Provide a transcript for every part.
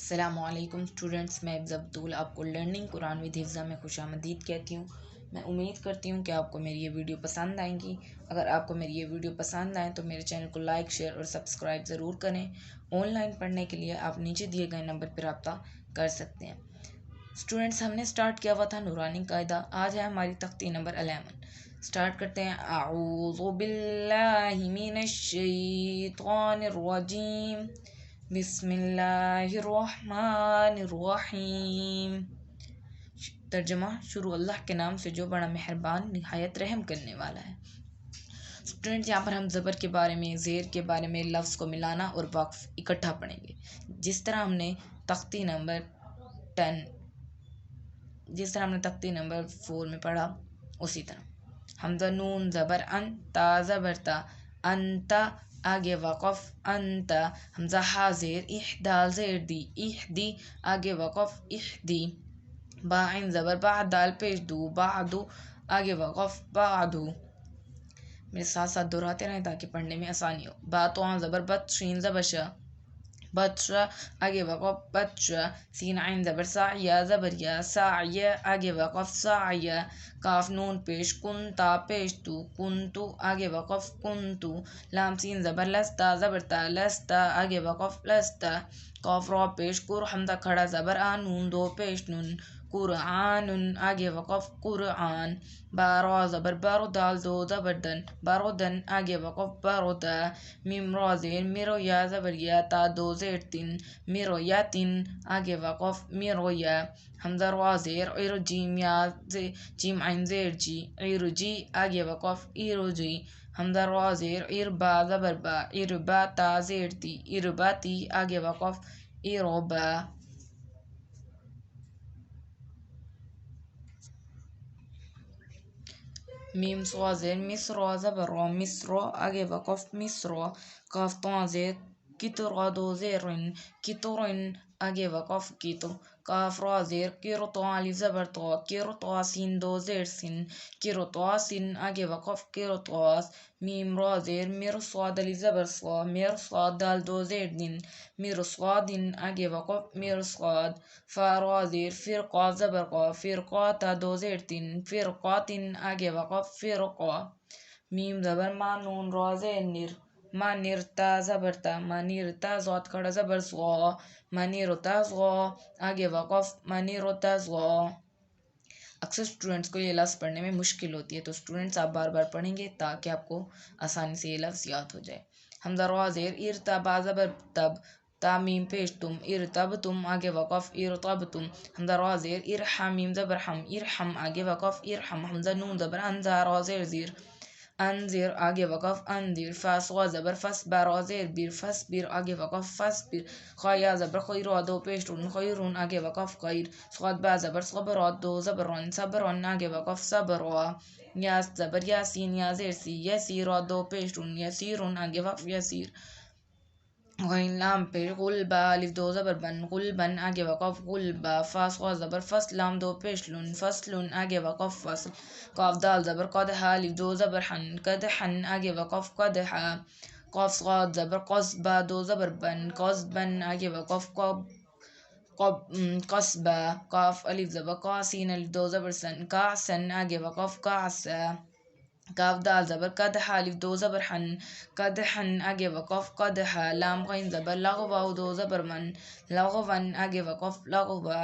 السلام علیکم اسٹوڈنٹس، میں ابز عبدول آپ کو لرننگ قرآن ود حفظہ میں خوش آمدید کہتی ہوں۔ میں امید کرتی ہوں کہ آپ کو میری یہ ویڈیو پسند آئیں گی۔ اگر آپ کو میری یہ ویڈیو پسند آئیں تو میرے چینل کو لائک، شیئر اور سبسکرائب ضرور کریں۔ آن لائن پڑھنے کے لیے آپ نیچے دیے گئے نمبر پر رابطہ کر سکتے ہیں۔ اسٹوڈنٹس، ہم نے سٹارٹ کیا ہوا تھا نورانی قاعدہ، آج ہے ہماری تختی نمبر 11۔ سٹارٹ کرتے ہیں۔ اعوذ باللہ من الشیطان الرجیم، بسم اللہ الرحمن الرحیم۔ ترجمہ: شروع اللہ کے نام سے جو بڑا مہربان نہایت رحم کرنے والا ہے۔ اسٹوڈنٹ، یہاں پر ہم زبر کے بارے میں، زیر کے بارے میں، لفظ کو ملانا اور وقف اکٹھا پڑھیں گے، جس طرح ہم نے تختی نمبر 4 میں پڑھا اسی طرح۔ حمزہ نون زبر ان، تا زبر تا، انتا آگے وقف انت، حمزہ ہا زیر اح، دال زیر دی، اح دی آگے وقف احدی، با عین زبر با، دال پیش دو، بعدو آگے وقف بعدو۔ میرے ساتھ ساتھ دہراتے رہیں تاکہ پڑھنے میں آسانی ہو۔ با تو زبر بت، شین زبر شا، بطشا آگے وقف بطشا، سین عین زبر سا، یا زبر یا، سعیا آگے وقف سعیا، کاف نون پیش، کنتا پیش تو، کنتو آگے وقف کنتو، لام سین زبر لستا زبر تا، لستا آگے وقف لستا، قاف را پیش کر، حمزہ کھڑا زبر آ، نون دو پیش نون، قرآن آگے وقف قرآن، با را زبر بر، دال دو زبر دن، بردن آگے وقف بردا، میم را زیر میرو یا زبر یا، تا دو زیر تن، میرو یا تن آگے وقف میرو یا، حمزہ را زیر عر، جیم یا جیم عین زیر جی، عر جی آگے وقف عر جی، حمزہ را زیر عر، با زبر با، عر با، تا زیر تی، عر با تی آگے وقف عر با۔ میم سوا زیر مصر زبر را، مصر آگے وقف مصر، کاف تو زیر کتر دو زیر رن، کترن آگے وقف کتر، کاف را زیر کر تو الف زبر تو، کر تو سین دو زیر سن، کر تو سن آگے وقف کر توس، میم را زیر مر صاد الف زبر صا، مر صاد دال دو زیر دن، مر صادن آگے وقف مر صاد، فا را زیر فرقا زبر قا، فرقا تا دو زیر تن، فرقاتن آگے وقف فرقا، میم زبر ما، نون را زیر نر، ما نر تا زبر تا، ما نر تا زاد کھڑا زبر زغا، ما نر تا زغا آگے وقف ما نر تا زغا۔ اکثر اسٹوڈنٹس کو یہ لفظ پڑھنے میں مشکل ہوتی ہے، تو اسٹوڈنٹس آپ بار بار پڑھیں گے تاکہ آپ کو آسانی سے یہ لفظ یاد ہو جائے۔ حمزہ را زیر ارتبا زبر تب، تا میم پیش تم، ارتب تم آگے وقف ارتب تم، حمزہ را زیر ارحم، میم زبر حم، ارحم آگے وقف ارحم، حمزہ نون زبر انزا، را زیر زیر، انذر آگے وقف انذر، فا صغا زبر فس، با را زیر بیر، فس بیر آگے وقف فس بیر، خا یا زبر خیر دو پیش رون، خیرون آگے وقف خیر، صاد با زبر صبرات دو زبر رن، صبرن آگے وقف صبرا، یا زبر یاسین یا زیر سی، یسیرا دو پیش رون، یسیرن آگے وقف یسیر، غین لام پیش غلبا الف دو زبر بن، غلبن آگے وقف غلبا، فا صغا زبر فصل، لام دو پیش لن، فصلن آگے وقف فصل، قاف دال زبر قدحا الف دو زبر حن، قدحن آگے وقف قدحا، قاف صاد زبر قصبا دو زبر بن، قصبن آگے وقف قصبا، قاف الف زبر قاسین الف دو زبر سن، قاسن آگے وقف قاسا، کاف دال زبر قدحا الف دو زبر حن، قدحن آگے وقف قدحا، لام غین زبر لغوا دو زبر من، لغون آگے وقف لغوا،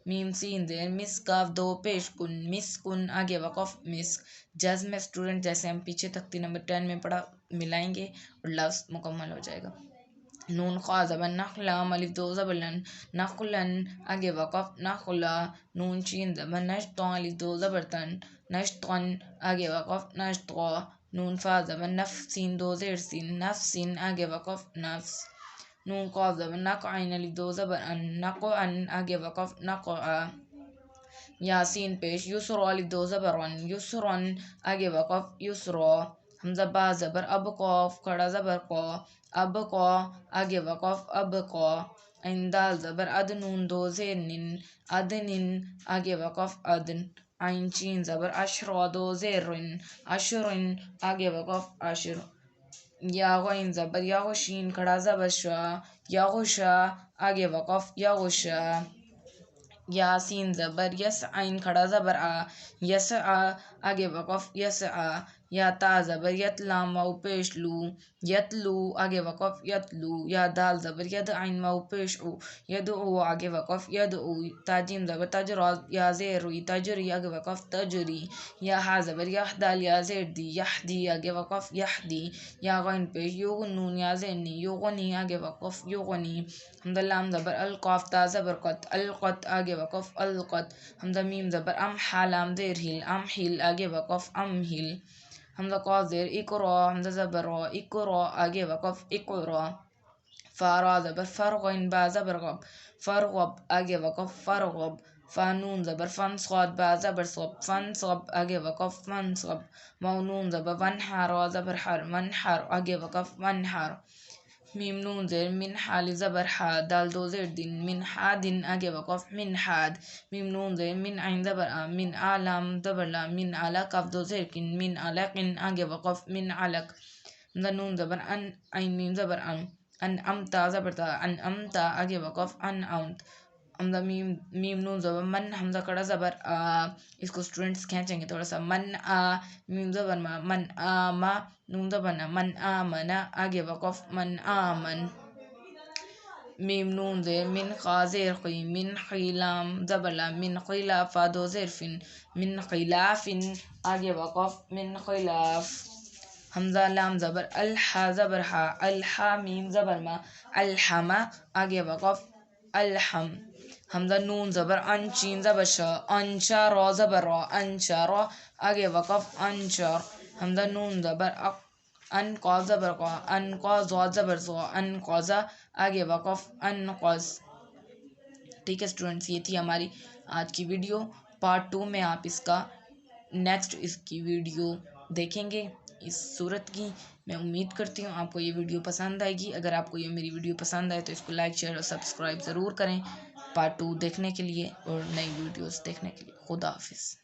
میم سین زیر مس، کاف دو پیش کن، مسکن آگے وقف مسک۔ جزم اسٹوڈنٹ جیسے ہم پیچھے تختی نمبر 10 میں پڑھا ملائیں گے اور لفظ مکمل ہو جائے گا۔ نون خا زبر نخلام الف دو زبر لن، نخلن آگے وقف نخلا، نون شین زبر نشطان الف دو زبر تن، نشطن آگے وقف نشطا، نون فا زبر نف، سین دو زیر سین، نفسن آگے وقف نفس، نون قاف زبر نقعین الف دو زبر ان، نقعن آگے وقف نقعا، یاسین پیش یسرا الف دو زبر رن، یسرن آگے وقف یسرا، حمزہ با زبر اب، قاف کھڑا زبر قا، اب قا آگے وقف اب قا، عین دال زبر اد، نون دو زیر نن، ادنن آگے وقف ادن، عین شین زبر اشرا دو زیر رن، اشرن آگے وقف اشر، یا غین زبر یا، شین کھڑا زبر شا، یا غشا آگے وقف یغشا، یاسین زبر یس، عین کھڑا زبر آ، یس آگے وقف یسعا، یا تا زبر یت، لام واو پیش لو، یتلو آگے وقف یتلو، یا دال زبر ید، عین واو پیش او، یدعو آگے وقف یدعو، تا جیم زبر تجرا، یا زیر روی تجری آگے وقف تجری، یا ہا زبر یہ، دال یا زیر دی یہدی آگے وقف یہدی، یا غین پیش یغنون، یا زینی یغنی آگے وقف یغنی، حمزہ لام زبر القاف، تا زبر قط القط آگے وقف القط، حمزہ میم زبر ام، حا لام زیر ہل امہل آگے وقف امہل، حمزہ قاف زیر اقرا، حمزہ زبر را اقرا آگے وقف اقرا، فا را زبر فرغن، با زبر غب فرغب آگے وقف فرغب، فا نون زبر فن، صاد با زبر صب فنصب آگے وقف فنصب، واو نون زبر ونحر، را زبر حر منحر آگے وقف منحر، میم نون زیر من، حال زبر حا، دال دو زیر دن من حادن آگے وقف من حاد، میم نون زیر من، عین زبر آ من، آلام زبر لا من آلا، کاف دو زیر کن من علقن آگے وقف من علق، حمزہ نون زبر ان، عین میم زبر ام، انعمتا زبر تا انعمتا آگے وقف انعمت، حمزہ میم نون زبر من، حمزہ کڑا زبر آ، اس کو اسٹوڈنٹس کھینچیں گے تھوڑا سا، من آ، میم زبر ما، من آما، نون زبر نا، من آمنا آگے وقف من آمن، میم نون زیر من، خا زیر خی من خیلام زبر لا من خلاف، فا دو زیر فن من خلافن آگے وقف من خلاف، حمزہ لام زبر الحا زبر حا الحا، میم زبر ما الحما آگے وقف الحم، حمزہ نون زبر ان، چین زبر شا انشا، را زبر را انشرا آگے وقف انشر، حمزہ نون زبر ان، قاف زبر قا انقا، ضاد زبر زا انقذا آگے وقف انقذ۔ ٹھیک ہے اسٹوڈنٹس، یہ تھی ہماری آج کی ویڈیو، پارٹ 2 میں آپ اس کا نیکسٹ اس کی ویڈیو دیکھیں گے اس صورت کی۔ میں امید کرتی ہوں آپ کو یہ ویڈیو پسند آئے گی۔ اگر آپ کو یہ میری ویڈیو پسند آئے تو اس کو لائک شیئر اور سبسکرائب ضرور کریں پارٹ 2 دیکھنے کے لیے اور نئی ویڈیوز دیکھنے کے لیے۔ خدا حافظ۔